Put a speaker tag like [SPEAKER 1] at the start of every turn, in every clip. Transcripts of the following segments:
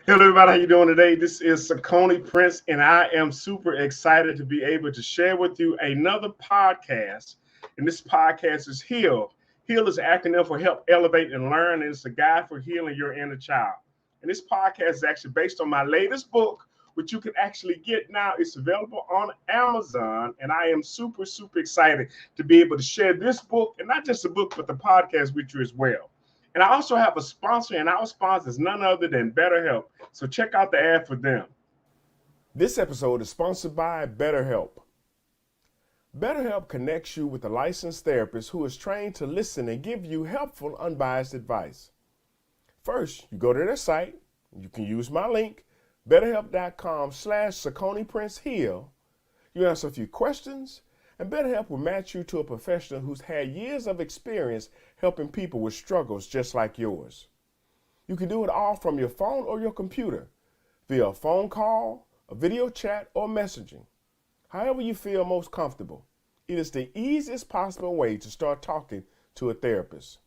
[SPEAKER 1] Hello, everybody. How you doing today? This is Sakoni Prince, and I am super excited to be able to share with you another podcast. And this podcast is H.E.A.L. H.E.A.L is an acronym for Help, Elevate, and Learn, and it's a guide for healing your inner child. And this podcast is actually based on my latest book, which you can actually get now. It's available on Amazon, and I am super excited to be able to share this book, and not just the book, but the podcast with you as well. And I also have a sponsor, and our sponsor is none other than BetterHelp. So check out the ad for them. This episode is sponsored by BetterHelp. BetterHelp connects you with a licensed therapist who is trained to listen and give you helpful, unbiased advice. First, you go to their site. You can use my link, betterhelp.com/SakoniPrinceHeal. You answer a few questions, and BetterHelp will match you to a professional who's had years of experience helping people with struggles just like yours. You can do it all from your phone or your computer, via a phone call, a video chat, or messaging. However you feel most comfortable. It is the easiest possible way to start talking to a therapist.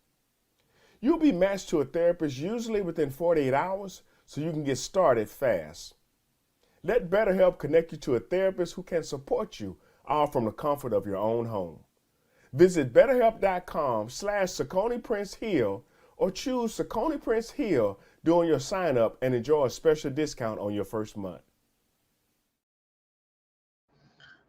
[SPEAKER 1] You'll be matched to a therapist usually within 48 hours, so you can get started fast. Let BetterHelp connect you to a therapist who can support you, all from the comfort of your own home. Visit betterhelp.com/SakoniPrinceHeal or choose Sakoni Prince Heal during your sign up and enjoy a special discount on your first month.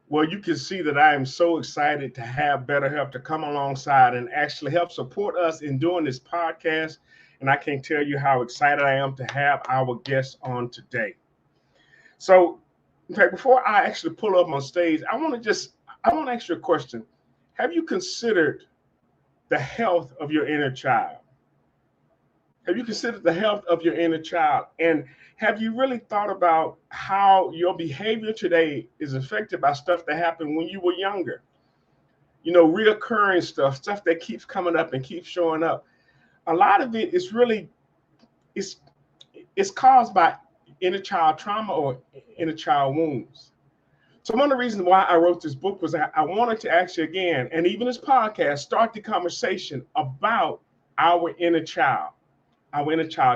[SPEAKER 1] Well, you can see that I am so excited to have BetterHelp to come alongside and actually help support us in doing this podcast. And I can't tell you how excited I am to have our guests on today. So, in fact, before I actually pull up on stage, I want to ask you a question. Have you considered the health of your inner child? Have you considered the health of your inner child? And have you really thought about how your behavior today is affected by stuff that happened when you were younger? You know, reoccurring stuff that keeps coming up and keeps showing up. A lot of it is really, it's caused by inner child trauma or inner child wounds. So one of the reasons why I wrote this book was I wanted to actually, again, and even this podcast, start the conversation about our inner child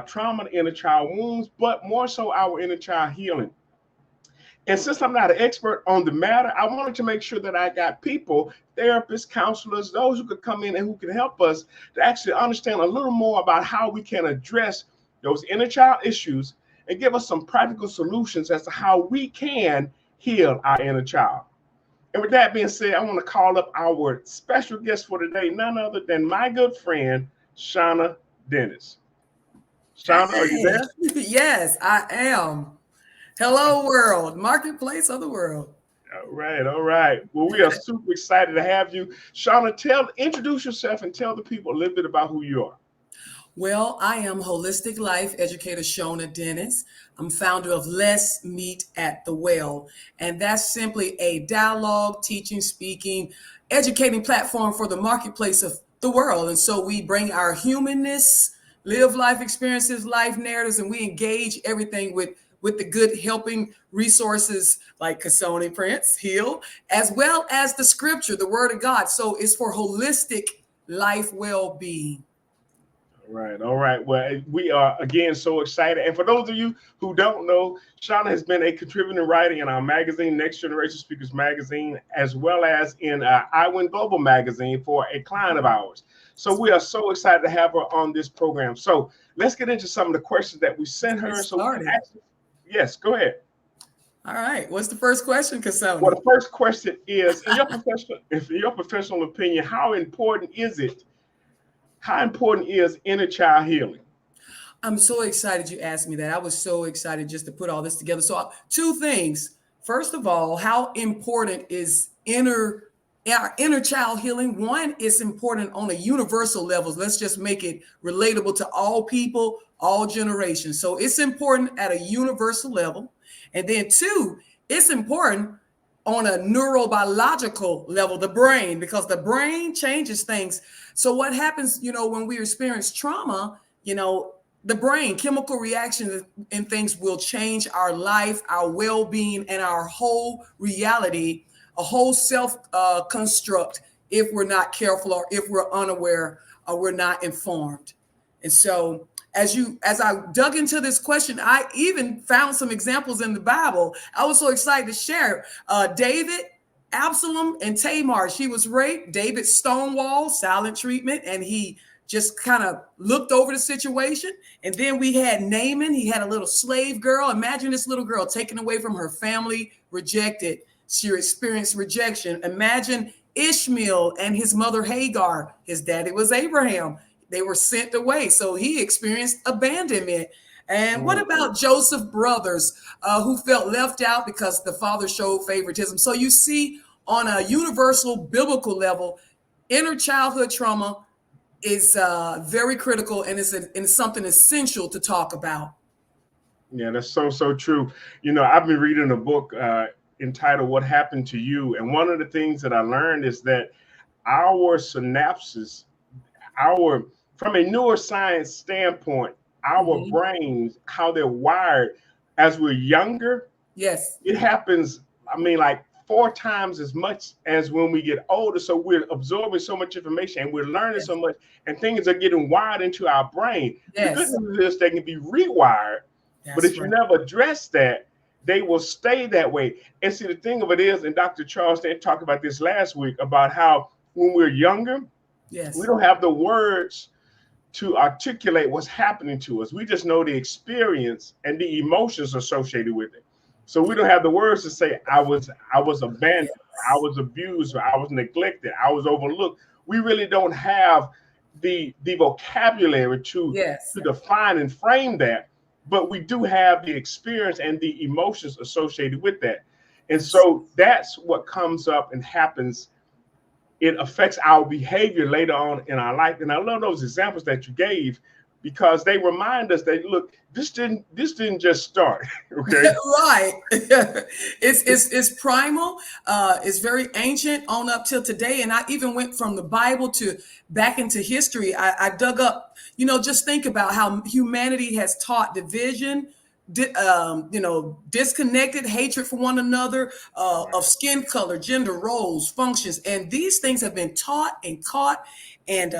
[SPEAKER 1] trauma, inner child wounds, but more so our inner child healing. And since I'm not an expert on the matter, I wanted to make sure that I got people, therapists, counselors, those who could come in and who can help us to actually understand a little more about how we can address those inner child issues and give us some practical solutions as to how we can heal our inner child. And with that being said, I want to call up our special guest for today, none other than my good friend, Shona Dennis. Shona, are you there?
[SPEAKER 2] Yes, I am. Hello, world, marketplace of the world.
[SPEAKER 1] All right. Well, we are super excited to have you. Shona, introduce yourself and tell the people a little bit about who you are.
[SPEAKER 2] Well, I am holistic life educator Shona Dennis. I'm founder of Let's Meet at the Well, and that's simply a dialogue, teaching, speaking, educating platform for the marketplace of the world. And so we bring our humanness, live life experiences, life narratives, and we engage everything with the good helping resources like Kasoni Prince, Heal, as well as the scripture, the word of God. So it's for holistic life well-being.
[SPEAKER 1] All right. Well, we are again so excited. And for those of you who don't know, Shona has been a contributing writer in our magazine, Next Generation Speakers Magazine, as well as in iWin Global Magazine for a client of ours. So we are so excited to have her on this program. So let's get into some of the questions that we sent her. Yes, go ahead.
[SPEAKER 2] All right. What's the first question, Kasoni?
[SPEAKER 1] Well, the first question is, in your professional opinion, how important is inner child healing?
[SPEAKER 2] I'm so excited you asked me that. I was so excited just to put all this together. So two things. First of all, how important is our inner child healing? One, it's important on a universal level. Let's just make it relatable to all people, all generations. So it's important at a universal level. And then two, it's important on a neurobiological level, the brain, because the brain changes things. So what happens, when we experience trauma, the brain, chemical reactions and things will change our life, our well-being, and our whole reality, a whole self-construct if we're not careful or if we're unaware or we're not informed. And so as I dug into this question, I even found some examples in the Bible. I was so excited to share. David, Absalom, and Tamar. She was raped. David stonewalled, silent treatment, and he just kind of looked over the situation. And then we had Naaman. He had a little slave girl. Imagine this little girl taken away from her family, rejected. She experienced rejection. Imagine Ishmael and his mother Hagar. His daddy was Abraham. They were sent away. So he experienced abandonment. And what about Joseph's brothers who felt left out because the father showed favoritism? So you see, on a universal biblical level, inner childhood trauma is very critical, and it's something essential to talk about.
[SPEAKER 1] Yeah, that's so true. I've been reading a book entitled "What Happened to You," and one of the things that I learned is that our synapses, from a neuroscience standpoint, our brains, how they're wired as we're younger,
[SPEAKER 2] yes,
[SPEAKER 1] it happens. I mean, like 4 times as much as when we get older. So we're absorbing so much information and we're learning so much, and things are getting wired into our brain. The good news is they can be rewired, but if you never address that, they will stay that way. And see, the thing of it is, and Dr. Charles talked about this last week, about how when we're younger, we don't have the words to articulate what's happening to us. We just know the experience and the emotions associated with it. So we don't have the words to say, I was abandoned, I was abused, or I was neglected, I was overlooked. We really don't have the vocabulary to define and frame that, but we do have the experience and the emotions associated with that. And so that's what comes up and happens. It affects our behavior later on in our life. And I love those examples that you gave, because they remind us that, look, this didn't just start. Okay.
[SPEAKER 2] Right. It's primal. It's very ancient on up till today. And I even went from the Bible to back into history. I dug up, just think about how humanity has taught division, disconnected, hatred for one another, of skin color, gender roles, functions. And these things have been taught and caught and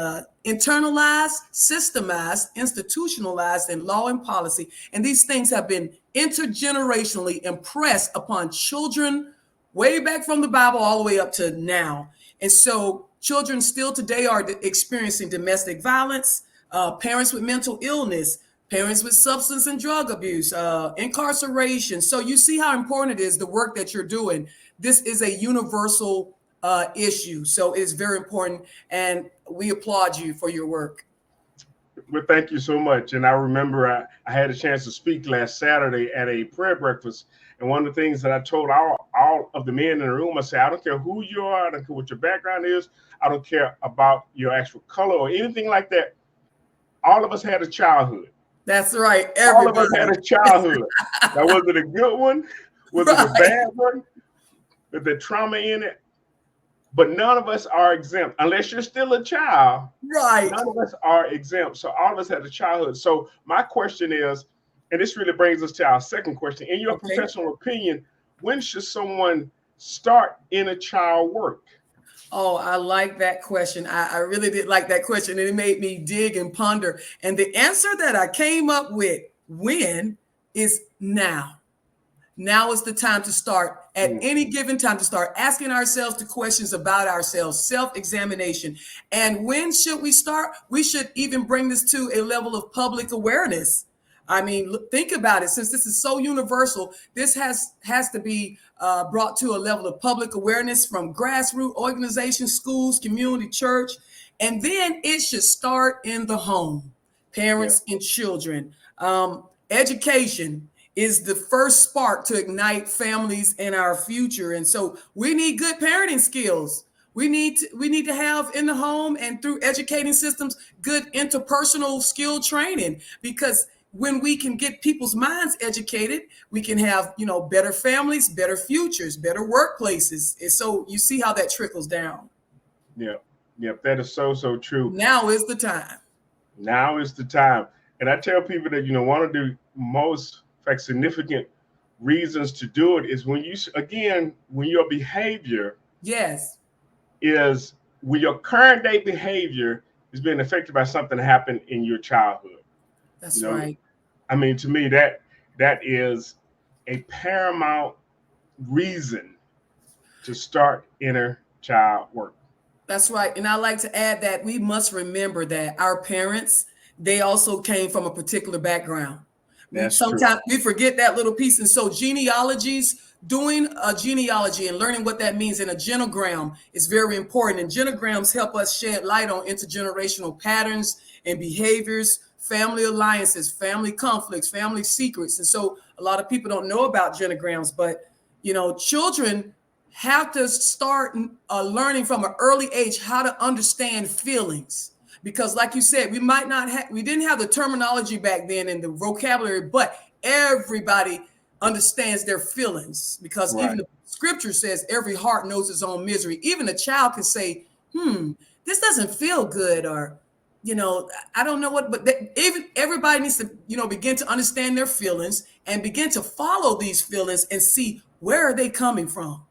[SPEAKER 2] internalized, systemized, institutionalized in law and policy. And these things have been intergenerationally impressed upon children way back from the Bible all the way up to now. And so children still today are experiencing domestic violence, parents with mental illness, parents with substance and drug abuse, incarceration. So you see how important it is, the work that you're doing. This is a universal issue. So it's very important. And we applaud you for your work.
[SPEAKER 1] Well, thank you so much. And I remember I had a chance to speak last Saturday at a prayer breakfast. And one of the things that I told all of the men in the room, I said, I don't care who you are, I don't care what your background is, I don't care about your actual color or anything like that. All of us had a childhood.
[SPEAKER 2] That's right.
[SPEAKER 1] All of us had a childhood. Now, was it a good one? Was it a bad one? With the trauma in it? But none of us are exempt unless you're still a child.
[SPEAKER 2] Right.
[SPEAKER 1] None of us are exempt. So all of us had a childhood. So my question is, and this really brings us to our second question. In your professional opinion, when should someone start inner child work?
[SPEAKER 2] Oh, I like that question. I really did like that question. And it made me dig and ponder. And the answer that I came up with, when, is now. Now is the time to start, at any given time, to start asking ourselves the questions about ourselves, self-examination. And when should we start? We should even bring this to a level of public awareness. I mean, think about it. Since this is so universal, this has to be brought to a level of public awareness from grassroots organizations, schools, community, church. And then it should start in the home, parents and children. Education is the first spark to ignite families and our future. And so we need good parenting skills. We need to have in the home and through educating systems, good interpersonal skill training, because when we can get people's minds educated, we can have, better families, better futures, better workplaces. And so you see how that trickles down.
[SPEAKER 1] Yeah. That is so true.
[SPEAKER 2] Now is the time.
[SPEAKER 1] Now is the time. And I tell people that, one of the most significant reasons to do it is when your behavior is, when your current day behavior is being affected by something that happened in your childhood. You
[SPEAKER 2] That's
[SPEAKER 1] know,
[SPEAKER 2] right.
[SPEAKER 1] I mean, to me, that is a paramount reason to start inner child work.
[SPEAKER 2] That's right. And I like to add that we must remember that our parents, they also came from a particular background. We
[SPEAKER 1] That's true.
[SPEAKER 2] sometimes we forget that little piece. And so genealogies, doing a genealogy and learning what that means in a genogram is very important. And genograms help us shed light on intergenerational patterns and behaviors, family alliances, family conflicts, family secrets. And so a lot of people don't know about genograms, but children have to start learning from an early age how to understand feelings, because like you said, we didn't have the terminology back then and the vocabulary, but everybody understands their feelings, because even
[SPEAKER 1] Right.
[SPEAKER 2] the scripture says every heart knows its own misery. Even a child can say, this doesn't feel good, or I don't know what, but even everybody needs to begin to understand their feelings and begin to follow these feelings and see where are they coming from,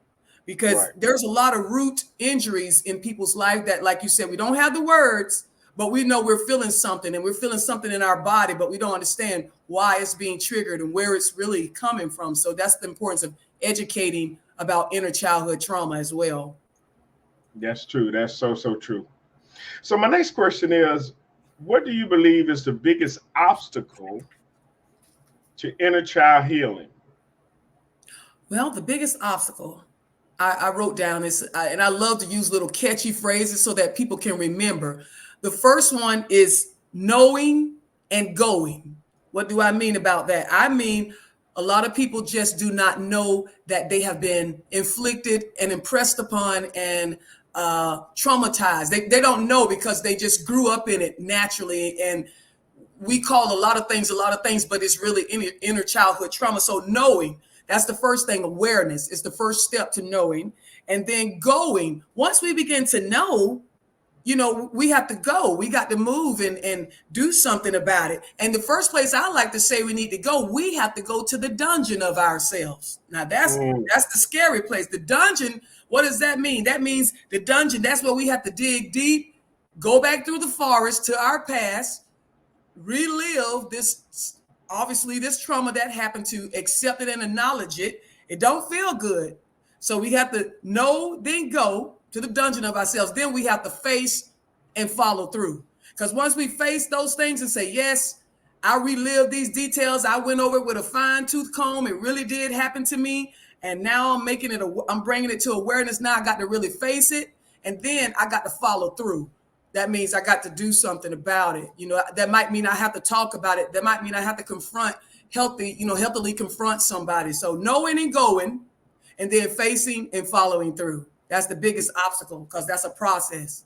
[SPEAKER 2] because
[SPEAKER 1] Right.
[SPEAKER 2] there's a lot of root injuries in people's life that, like you said, we don't have the words, but we know we're feeling something, and we're feeling something in our body, but we don't understand why it's being triggered and where it's really coming from. So that's the importance of educating about inner childhood trauma as well.
[SPEAKER 1] That's true. That's so true. So my next question is, what do you believe is the biggest obstacle to inner child healing?
[SPEAKER 2] Well, the biggest obstacle I wrote down is, and I love to use little catchy phrases so that people can remember. The first one is knowing and going. What do I mean about that? I mean, a lot of people just do not know that they have been inflicted and impressed upon and traumatized. They don't know because they just grew up in it naturally. And we call a lot of things, but it's really inner childhood trauma. So knowing, that's the first thing. Awareness is the first step to knowing. And then going, once we begin to know, we have to go. We got to move and do something about it. And the first place I like to say we need to go, we have to go to the dungeon of ourselves. Now
[SPEAKER 1] Mm,
[SPEAKER 2] that's the scary place. The dungeon, what does that mean? That means the dungeon, that's where we have to dig deep, go back through the forest to our past, relive this trauma that happened, to accept it and acknowledge it. It don't feel good. So we have to know, then go to the dungeon of ourselves. Then we have to face and follow through. Because once we face those things and say, yes, I relived these details, I went over it with a fine tooth comb, it really did happen to me. And now I'm bringing it to awareness. Now I got to really face it. And then I got to follow through. That means I got to do something about it. That might mean I have to talk about it. That might mean I have to healthily confront somebody. So knowing and going, and then facing and following through. That's the biggest obstacle, because that's a process.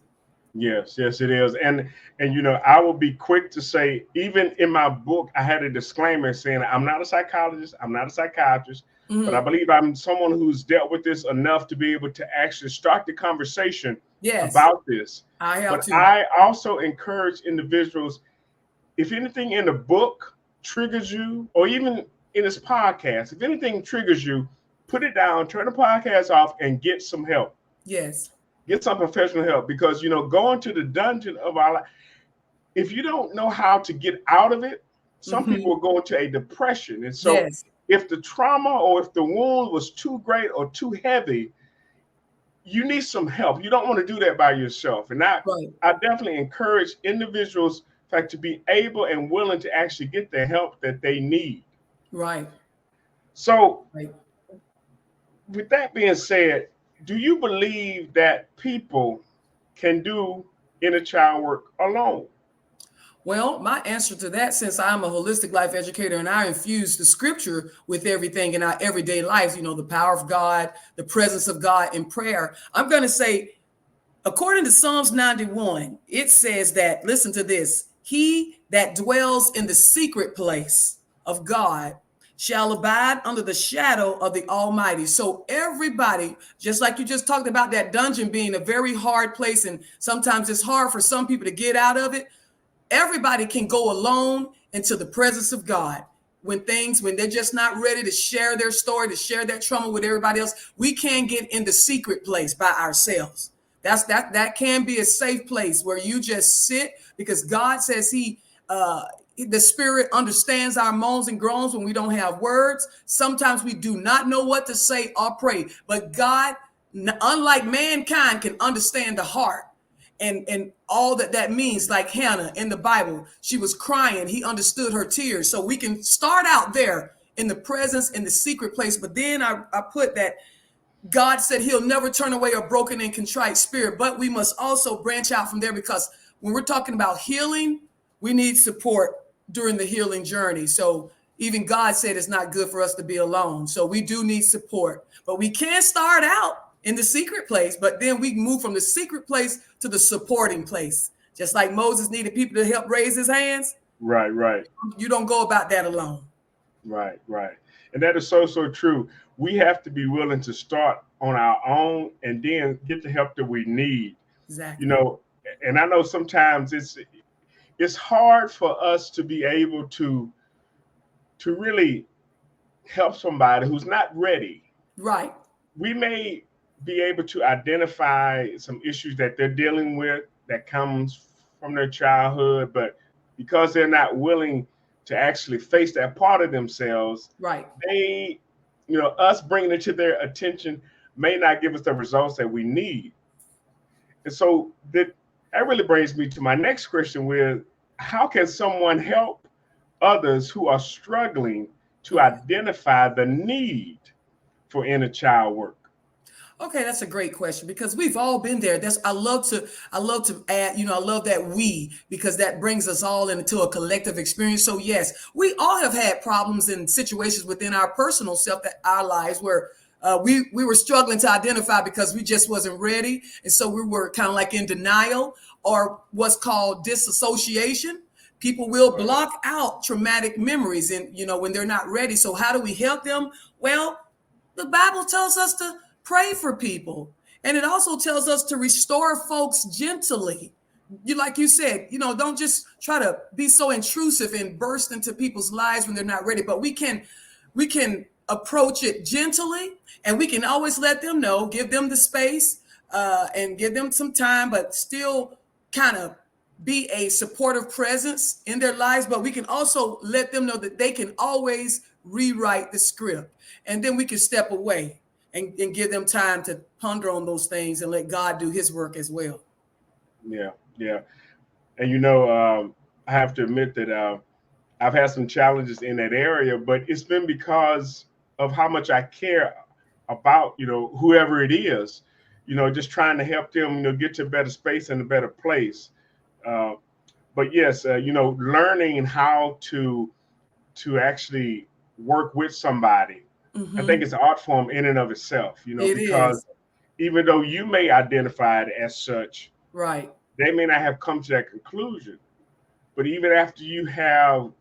[SPEAKER 1] yes, it is. And I will be quick to say, even in my book, I had a disclaimer saying I'm not a psychologist, I'm not a psychiatrist, but I
[SPEAKER 2] Mm-hmm.
[SPEAKER 1] believe I'm someone who's dealt with this enough to be able to actually start the conversation
[SPEAKER 2] Yes,
[SPEAKER 1] about this.
[SPEAKER 2] I have
[SPEAKER 1] But
[SPEAKER 2] to.
[SPEAKER 1] I also encourage individuals, if anything in the book triggers you, or even in this podcast, if anything triggers you, put it down, turn the podcast off, and get some help.
[SPEAKER 2] Yes.
[SPEAKER 1] Get some professional help, because going to the dungeon of our life, if you don't know how to get out of it, some people
[SPEAKER 2] Mm-hmm.
[SPEAKER 1] will go into a depression. And so
[SPEAKER 2] Yes.
[SPEAKER 1] if the trauma or if the wound was too great or too heavy, you need some help. You don't want to do that by yourself. And
[SPEAKER 2] Right.
[SPEAKER 1] I definitely encourage individuals, in fact, to be able and willing to actually get the help that they need.
[SPEAKER 2] Right.
[SPEAKER 1] So,
[SPEAKER 2] Right.
[SPEAKER 1] with that being said, do you believe that people can do inner child work alone?
[SPEAKER 2] Well, my answer to that, since I'm a holistic life educator and I infuse the scripture with everything in our everyday lives, the power of God, the presence of God in prayer, I'm going to say, according to Psalms 91, it says that, listen to this, he that dwells in the secret place of God shall abide under the shadow of the Almighty. So everybody, just like you just talked about that dungeon being a very hard place, and sometimes it's hard for some people to get out of it, everybody can go alone into the presence of God. When they're just not ready to share their story, to share that trauma with everybody else, we can get in the secret place by ourselves. That can be a safe place where you just sit, because God says the Spirit understands our moans and groans when we don't have words. Sometimes we do not know what to say or pray, but God, unlike mankind, can understand the heart and all that means. Like Hannah in the Bible, she was crying. He understood her tears. So we can start out there in the presence, in the secret place. But then I put that God said he'll never turn away a broken and contrite spirit, but we must also branch out from there, because when we're talking about healing, we need support during the healing journey. So even God said it's not good for us to be alone. So we do need support, but we can start out in the secret place, but then we move from the secret place to the supporting place. Just like Moses needed people to help raise his hands.
[SPEAKER 1] Right, right.
[SPEAKER 2] You don't go about that alone.
[SPEAKER 1] Right, right. And that is so, so true. We have to be willing to start on our own and then get the help that we need.
[SPEAKER 2] Exactly.
[SPEAKER 1] You know, and I know sometimes it's hard for us to be able to really help somebody who's not ready.
[SPEAKER 2] Right.
[SPEAKER 1] We may be able to identify some issues that they're dealing with that comes from their childhood, but because they're not willing to actually face that part of themselves,
[SPEAKER 2] right,
[SPEAKER 1] they, you know, us bringing it to their attention may not give us the results that we need. And so that really brings me to my next question, with how can someone help others who are struggling to identify the need for inner child work?
[SPEAKER 2] Okay, that's a great question, because we've all been there. I love to add, I love that because that brings us all into a collective experience. So yes, we all have had problems and situations within our personal self, that our lives where we were struggling to identify because we just wasn't ready. And so we were kind of like in denial, or what's called disassociation. People will block out traumatic memories and, when they're not ready. So how do we help them? Well, the Bible tells us to pray for people. And it also tells us to restore folks gently. Like you said, don't just try to be so intrusive and burst into people's lives when they're not ready. But we can approach it gently, and we can always let them know, give them the space and give them some time, but still kind of be a supportive presence in their lives. But we can also let them know that they can always rewrite the script, and then we can step away and give them time to ponder on those things and let God do his work as well.
[SPEAKER 1] Yeah, yeah. And, I have to admit that I've had some challenges in that area, but it's been because of how much I care about, whoever it is, just trying to help them, get to a better space and a better place. But yes, learning how to actually work with somebody, I think it's an art form in and of itself, because even though you may identify it as such,
[SPEAKER 2] right,
[SPEAKER 1] they may not have come to that conclusion. But even after you have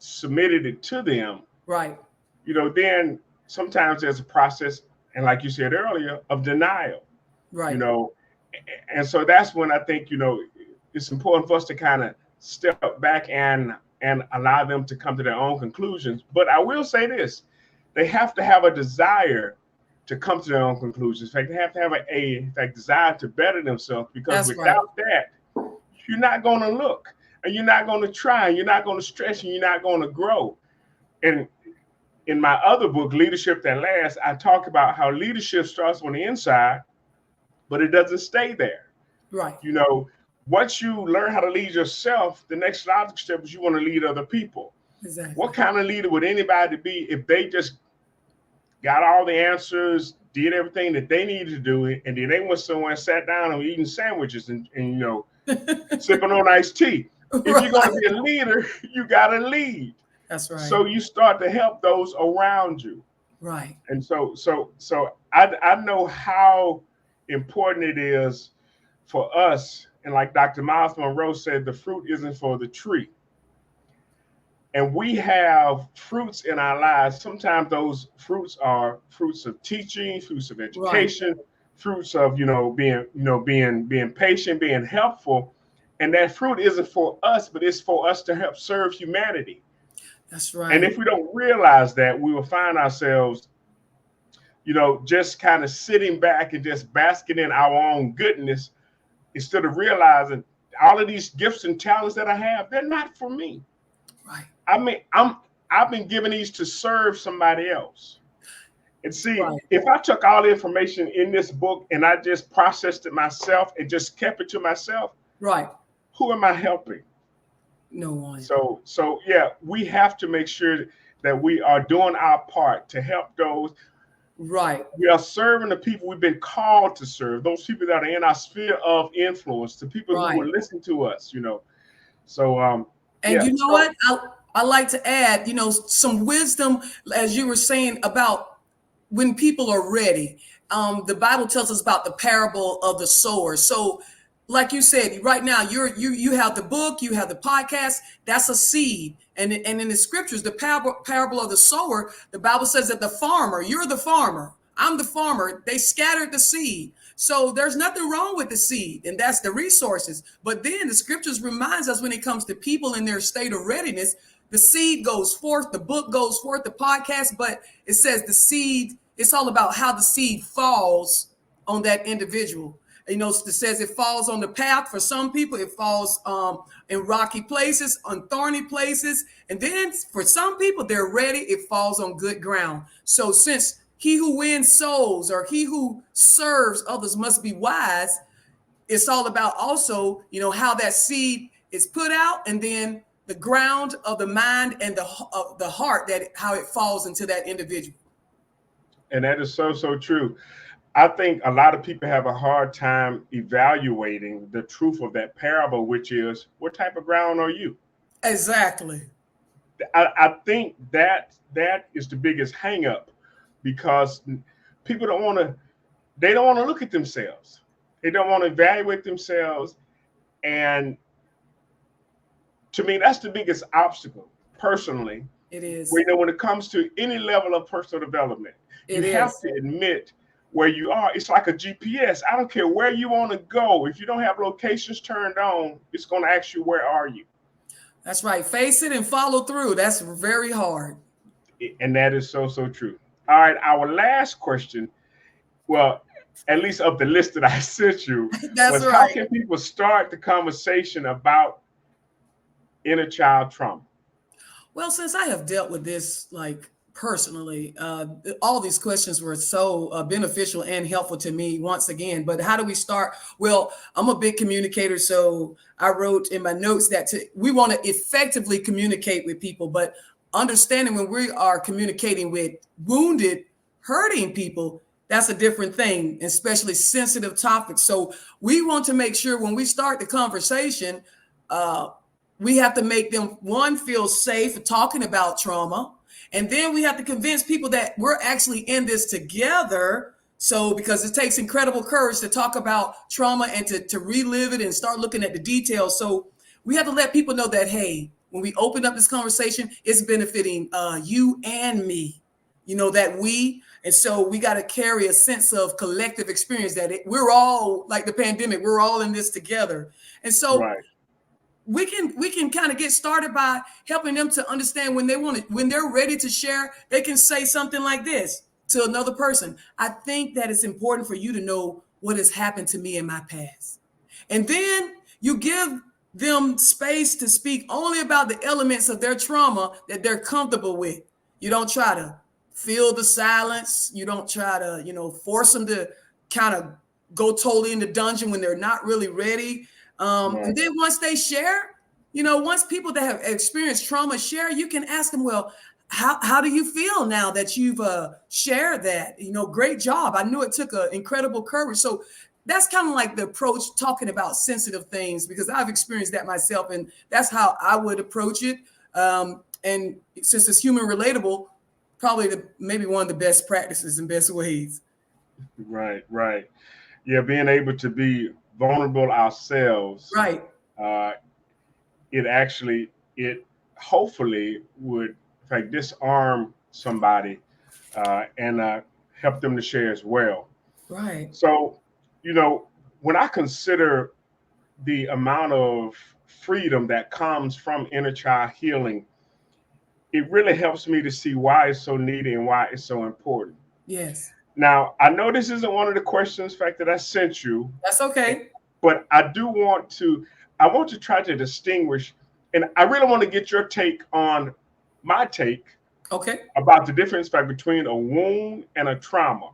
[SPEAKER 1] submitted it to them,
[SPEAKER 2] right,
[SPEAKER 1] then sometimes there's a process, and like you said earlier, of denial,
[SPEAKER 2] right,
[SPEAKER 1] and so that's when I think, it's important for us to kind of step back and allow them to come to their own conclusions. But I will say this, they have to have a desire to come to their own conclusions. In fact, they have to have a desire to better themselves, because without that, you're not going to look, and you're not going to try, and you're not going to stretch, and you're not going to grow. And in my other book, Leadership That Lasts, I talk about how leadership starts on the inside, but it doesn't stay there.
[SPEAKER 2] Right.
[SPEAKER 1] Once you learn how to lead yourself, the next logical step is you want to lead other people.
[SPEAKER 2] Exactly.
[SPEAKER 1] What kind of leader would anybody be if they just got all the answers, did everything that they needed to do, and then they went somewhere and sat down and eating sandwiches and sipping on iced tea? If you're going to be a leader, you got to lead.
[SPEAKER 2] That's right.
[SPEAKER 1] So you start to help those around you.
[SPEAKER 2] Right.
[SPEAKER 1] And so I know how important it is for us. And like Dr. Miles Monroe said, the fruit isn't for the tree. And we have fruits in our lives. Sometimes those fruits are fruits of teaching, fruits of education, right, fruits of, being patient, being helpful. And that fruit isn't for us, but it's for us to help serve humanity.
[SPEAKER 2] That's right.
[SPEAKER 1] And if we don't realize that, we will find ourselves, just kind of sitting back and just basking in our own goodness, instead of realizing all of these gifts and talents that I have, they're not for me.
[SPEAKER 2] Right.
[SPEAKER 1] I mean, I've been given these to serve somebody else. And see,
[SPEAKER 2] Right.
[SPEAKER 1] if I took all the information in this book and I just processed it myself and just kept it to myself,
[SPEAKER 2] Right.
[SPEAKER 1] who am I helping?
[SPEAKER 2] No one.
[SPEAKER 1] So yeah, we have to make sure that we are doing our part to help those.
[SPEAKER 2] Right.
[SPEAKER 1] We are serving the people we've been called to serve, those people that are in our sphere of influence, the people who
[SPEAKER 2] Right.
[SPEAKER 1] will listen to us. So
[SPEAKER 2] And
[SPEAKER 1] yeah,
[SPEAKER 2] you know
[SPEAKER 1] so
[SPEAKER 2] what? I like to add, some wisdom, as you were saying, about when people are ready. The Bible tells us about the parable of the sower. So, like you said, right now you have the book, you have the podcast. That's a seed, and in the scriptures, the parable of the sower, the Bible says that the farmer, you're the farmer, I'm the farmer. They scattered the seed. So there's nothing wrong with the seed, and that's the resources. But then the scriptures reminds us when it comes to people in their state of readiness, the seed goes forth, the book goes forth, the podcast, but it says the seed, it's all about how the seed falls on that individual. It says it falls on the path. For some people, it falls in rocky places, on thorny places. And then for some people, they're ready, it falls on good ground. So since he who wins souls, or he who serves others, must be wise, it's all about also, how that seed is put out, and then the ground of the mind and the heart, that how it falls into that individual.
[SPEAKER 1] and that is so true. I think a lot of people have a hard time evaluating the truth of that parable, which is, what type of ground are you?
[SPEAKER 2] Exactly.
[SPEAKER 1] I think that is the biggest hang up, because people they don't want to look at themselves. They don't want to evaluate themselves. And to me, that's the biggest obstacle, personally.
[SPEAKER 2] It is.
[SPEAKER 1] When it comes to any level of personal development, you
[SPEAKER 2] It
[SPEAKER 1] have
[SPEAKER 2] is.
[SPEAKER 1] to admit where you are. It's like a GPS. I don't care where you want to go. If you don't have locations turned on, it's going to ask you, where are you?
[SPEAKER 2] That's right. Face it and follow through. That's very hard.
[SPEAKER 1] And that is so true. All right, our last question, well, at least of the list that I sent you,
[SPEAKER 2] That's
[SPEAKER 1] was, how
[SPEAKER 2] right.
[SPEAKER 1] can people start the conversation about inner child trauma?
[SPEAKER 2] Well, since I have dealt with this, like, personally, all these questions were so beneficial and helpful to me once again. But how do we start? Well, I'm a big communicator, so I wrote in my notes that we want to effectively communicate with people, but understanding when we are communicating with wounded, hurting people, that's a different thing, especially sensitive topics. So we want to make sure when we start the conversation, uh, we have to make them, one, feel safe talking about trauma. And then we have to convince people that we're actually in this together. So, because it takes incredible courage to talk about trauma and to relive it and start looking at the details. So we have to let people know that, hey, when we open up this conversation, it's benefiting you and me, that and so we got to carry a sense of collective experience, that we're all, like the pandemic, we're all in this together. And so
[SPEAKER 1] Right.
[SPEAKER 2] we can kind of get started by helping them to understand when they're ready to share, they can say something like this to another person. I think that it's important for you to know what has happened to me in my past. And then you give them space to speak only about the elements of their trauma that they're comfortable with. You don't try to fill the silence. You don't try to, force them to kind of go totally in the dungeon when they're not really ready. And
[SPEAKER 1] Right.
[SPEAKER 2] then once they share, once people that have experienced trauma share, you can ask them, well, how do you feel now that you've shared that? Great job. I knew it took incredible courage. So that's kind of like the approach, talking about sensitive things, because I've experienced that myself, and that's how I would approach it. And since it's human relatable, probably maybe one of the best practices and best ways.
[SPEAKER 1] Right. Yeah, being able to be vulnerable ourselves,
[SPEAKER 2] Right.
[SPEAKER 1] uh, it hopefully would, in fact, disarm somebody, and help them to share as well.
[SPEAKER 2] Right.
[SPEAKER 1] So, when I consider the amount of freedom that comes from inner child healing, it really helps me to see why it's so needed and why it's so important.
[SPEAKER 2] Yes.
[SPEAKER 1] Now, I know this isn't one of the questions, in fact, that I sent you,
[SPEAKER 2] That's okay.
[SPEAKER 1] but I want to try to distinguish and I really want to get your take on my take
[SPEAKER 2] Okay.
[SPEAKER 1] about the difference between a wound and a trauma.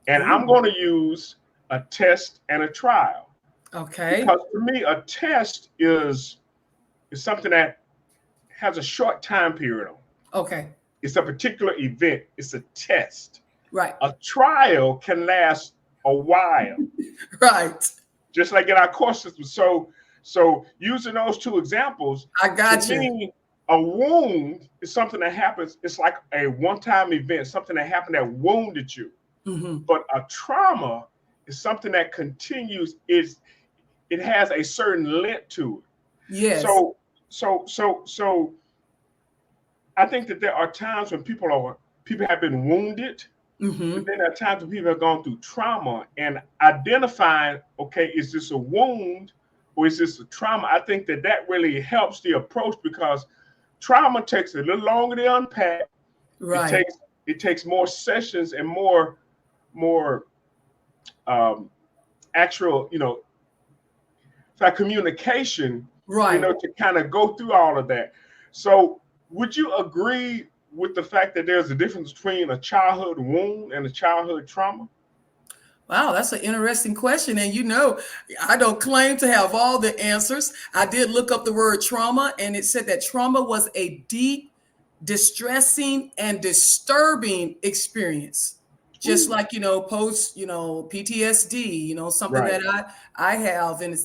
[SPEAKER 1] And I'm
[SPEAKER 2] Ooh.
[SPEAKER 1] going to use a test and a trial.
[SPEAKER 2] Okay.
[SPEAKER 1] Because for me, a test is something that has a short time period on it.
[SPEAKER 2] Okay.
[SPEAKER 1] It's a particular event. It's a test.
[SPEAKER 2] Right.
[SPEAKER 1] A trial can last a while,
[SPEAKER 2] Right.
[SPEAKER 1] just like in our course system. So using those two examples,
[SPEAKER 2] I
[SPEAKER 1] to
[SPEAKER 2] got you.
[SPEAKER 1] me, a wound is something that happens. It's like a one-time event, something that happened that wounded you.
[SPEAKER 2] Mm-hmm.
[SPEAKER 1] But a trauma is something that continues. It has a certain length to it.
[SPEAKER 2] Yes.
[SPEAKER 1] So I think that there are times when people have been wounded, but
[SPEAKER 2] Mm-hmm.
[SPEAKER 1] then there are times when people have gone through trauma, and identifying, okay, is this a wound or is this a trauma? I think that that really helps the approach, because trauma takes a little longer to unpack. It
[SPEAKER 2] Right.
[SPEAKER 1] takes it takes more sessions and more um, actual, communication,
[SPEAKER 2] Right.
[SPEAKER 1] to kind of go through all of that. So, would you agree with the fact that there's a difference between a childhood wound and a childhood trauma?
[SPEAKER 2] Wow, that's an interesting question. And I don't claim to have all the answers. I did look up the word trauma, and it said that trauma was a deep, distressing, and disturbing experience. Just
[SPEAKER 1] Ooh,
[SPEAKER 2] like, post, PTSD, something
[SPEAKER 1] right.
[SPEAKER 2] that I have. And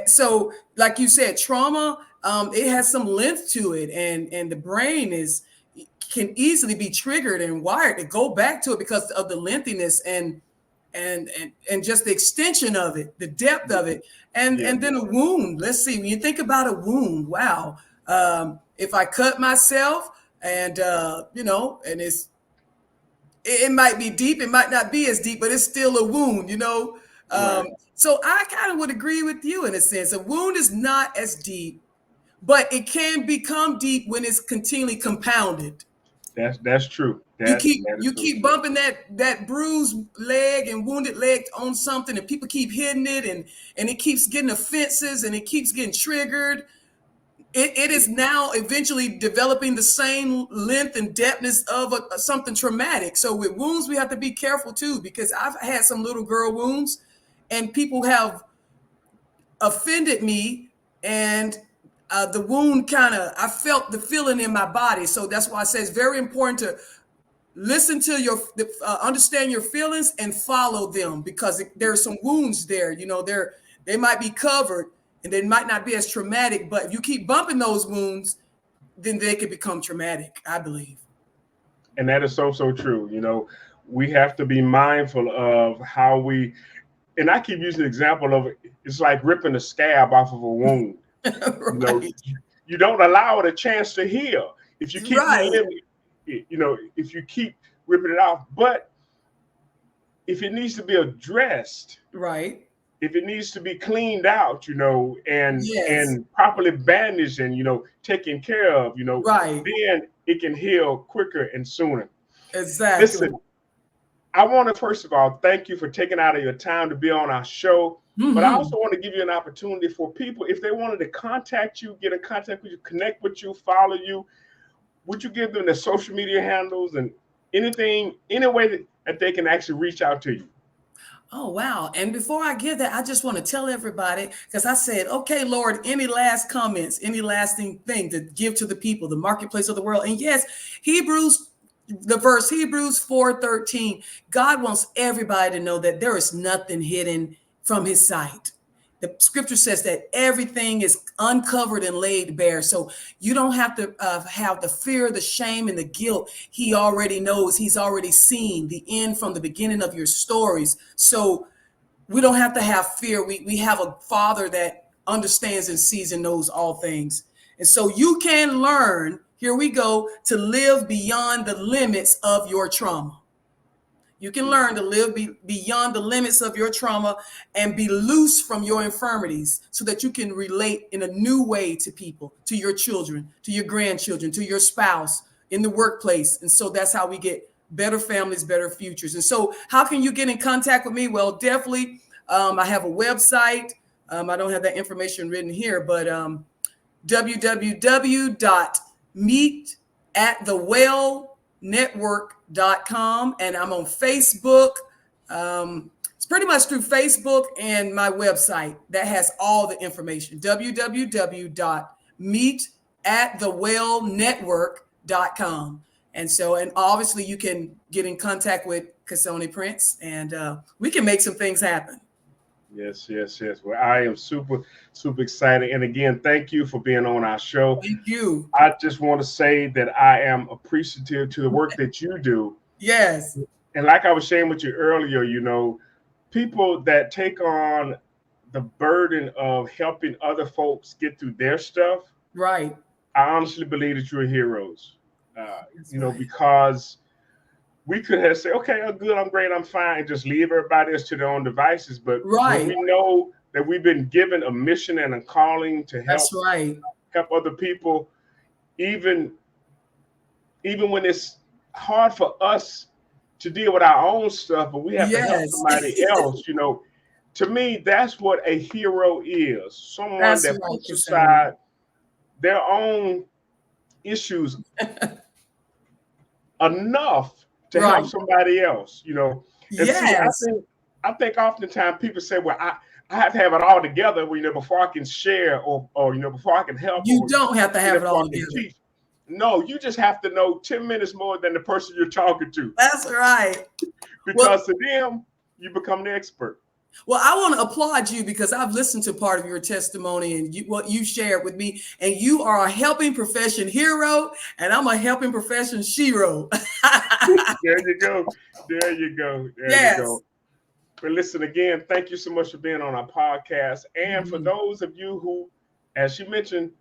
[SPEAKER 2] so, like you said, trauma, it has some length to it, and the brain can easily be triggered and wired to go back to it because of the lengthiness and just the extension of it, the depth of it,
[SPEAKER 1] Yeah.
[SPEAKER 2] and then a wound. Let's see, when you think about a wound, wow. If I cut myself, and and it might be deep, it might not be as deep, but it's still a wound.
[SPEAKER 1] Right.
[SPEAKER 2] So I kind of would agree with you in a sense. A wound is not as deep, but it can become deep when it's continually compounded.
[SPEAKER 1] That's true.
[SPEAKER 2] You
[SPEAKER 1] That
[SPEAKER 2] keep
[SPEAKER 1] that is
[SPEAKER 2] you
[SPEAKER 1] so
[SPEAKER 2] keep
[SPEAKER 1] true.
[SPEAKER 2] bumping that bruised leg and wounded leg on something, and people keep hitting it, and it keeps getting offenses, and it keeps getting triggered. It is now eventually developing the same length and depthness of something traumatic. So with wounds, we have to be careful too, because I've had some little girl wounds, and people have offended me, and the wound I felt the feeling in my body. So that's why I say it's very important to listen to understand your feelings and follow them, because there are some wounds there. They might be covered and they might not be as traumatic, but if you keep bumping those wounds, then they could become traumatic, I believe.
[SPEAKER 1] And that is so true. We have to be mindful of how we. And I keep using the example of, it's like ripping the scab off of a wound. You know,
[SPEAKER 2] Right.
[SPEAKER 1] you don't allow it a chance to heal. If you keep
[SPEAKER 2] Right.
[SPEAKER 1] if you keep ripping it off, but if it needs to be addressed,
[SPEAKER 2] Right.
[SPEAKER 1] if it needs to be cleaned out, and
[SPEAKER 2] Yes.
[SPEAKER 1] properly bandaged and taken care of,
[SPEAKER 2] Right.
[SPEAKER 1] then it can heal quicker and sooner.
[SPEAKER 2] Exactly.
[SPEAKER 1] Listen, I want to first of all thank you for taking out of your time to be on our show. But I
[SPEAKER 2] Hmm.
[SPEAKER 1] also want to give you an opportunity for people, if they wanted to contact you, get in contact with you, connect with you, follow you. Would you give them the social media handles and any way that they can actually reach out to you?
[SPEAKER 2] Oh, wow. And before I give that, I just want to tell everybody, because I said, okay, Lord, any last comments, any lasting thing to give to the people, the marketplace of the world. And yes, Hebrews 4:13, God wants everybody to know that there is nothing hidden from his sight. The scripture says that everything is uncovered and laid bare. So you don't have to have the fear, the shame, and the guilt. He already knows. He's already seen the end from the beginning of your stories. So we don't have to have fear. We have a Father that understands and sees and knows all things. And so you can learn, here we go, to live beyond the limits of your trauma. You can learn to live beyond the limits of your trauma and be loose from your infirmities, so that you can relate in a new way to people, to your children, to your grandchildren, to your spouse, in the workplace. And so that's how we get better families, better futures. And so how can you get in contact with me? Well, definitely, I have a website. I don't have that information written here, but www.meetatthewellnetwork.com. And I'm on Facebook. It's pretty much through Facebook and my website that has all the information. www.meetatthewellnetwork.com. And obviously you can get in contact with Cassoni Prince, and we can make some things happen.
[SPEAKER 1] Yes. Well, I am super excited. And again, thank you for being on our show.
[SPEAKER 2] Thank you.
[SPEAKER 1] I just want to say that I am appreciative to the work that you do.
[SPEAKER 2] Yes.
[SPEAKER 1] And like I was sharing with you earlier, people that take on the burden of helping other folks get through their stuff.
[SPEAKER 2] Right.
[SPEAKER 1] I honestly believe that you're heroes. Because we could have said, okay, I'm good, I'm great, I'm fine, and just leave everybody else to their own devices. But when we know that we've been given a mission and a calling to help, help other people, even when it's hard for us to deal with our own stuff, but we have to help somebody else, to me, that's what a hero is. Someone that puts aside their own issues enough to help somebody else, And see, I think oftentimes people say, well, I have to have it all together, before I can share or before I can help.
[SPEAKER 2] You don't have to have it all together.
[SPEAKER 1] Teach. No, you just have to know 10 minutes more than the person you're talking to.
[SPEAKER 2] That's right.
[SPEAKER 1] Because to them, you become the expert.
[SPEAKER 2] Well, I want to applaud you because I've listened to part of your testimony and what you shared with me, and you are a helping profession hero, and I'm a helping profession shero.
[SPEAKER 1] There you go. There you go. But listen, again, thank you so much for being on our podcast. And for those of you who, as she mentioned,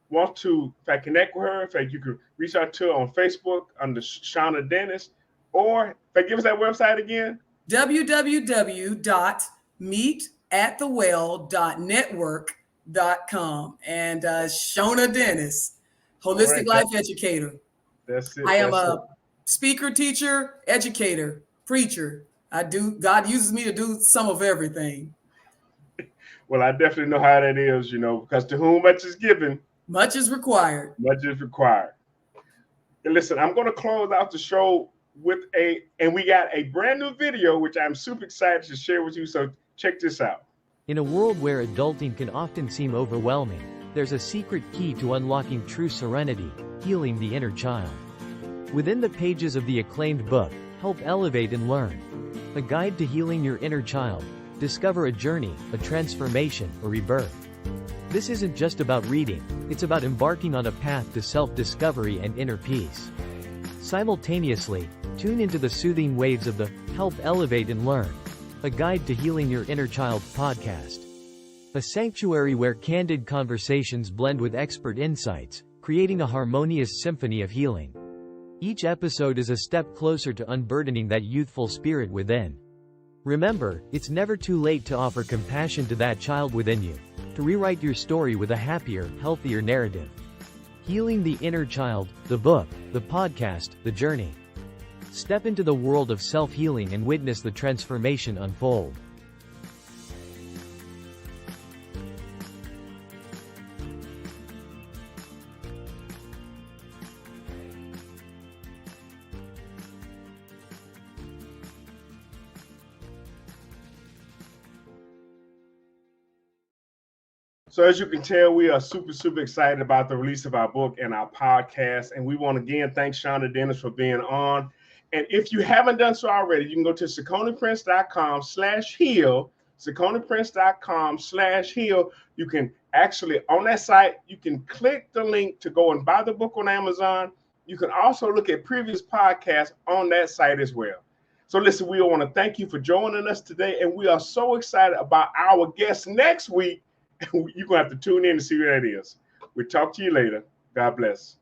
[SPEAKER 1] want to connect with her, in fact, you can reach out to her on Facebook under Shona Dennis, or give us that website again.
[SPEAKER 2] www.meetatthewell.network.com. And Shona Dennis, holistic life educator.
[SPEAKER 1] That's it.
[SPEAKER 2] I am a speaker, teacher, educator, preacher. God uses me to do some of everything.
[SPEAKER 1] Well, I definitely know how that is, because to whom much is given,
[SPEAKER 2] much is required.
[SPEAKER 1] Much is required. And listen, I'm going to close out the show with and we got a brand new video, which I'm super excited to share with you. So check this out.
[SPEAKER 3] In a world where adulting can often seem overwhelming, there's a secret key to unlocking true serenity: healing the inner child. Within the pages of the acclaimed book, Help Elevate and Learn, a guide to healing your inner child, discover a journey, a transformation, or rebirth. This isn't just about reading, it's about embarking on a path to self-discovery and inner peace. Simultaneously, tune into the soothing waves of the Help Elevate and Learn, a guide to healing your inner child podcast. A sanctuary where candid conversations blend with expert insights, creating a harmonious symphony of healing. Each episode is a step closer to unburdening that youthful spirit within. Remember, it's never too late to offer compassion to that child within you, to rewrite your story with a happier, healthier narrative. Healing the Inner Child, the book, the podcast, the journey. Step into the world of self-healing and witness the transformation unfold.
[SPEAKER 1] So as you can tell, we are super excited about the release of our book and our podcast. And we want to again thank Shona Dennis for being on. And if you haven't done so already, you can go to Saconiprince.com/heal, Saconiprince.com/heal. You can actually, on that site, you can click the link to go and buy the book on Amazon. You can also look at previous podcasts on that site as well. So listen, we want to thank you for joining us today. And we are so excited about our guest next week. You're going to have to tune in to see who that is. We'll talk to you later. God bless.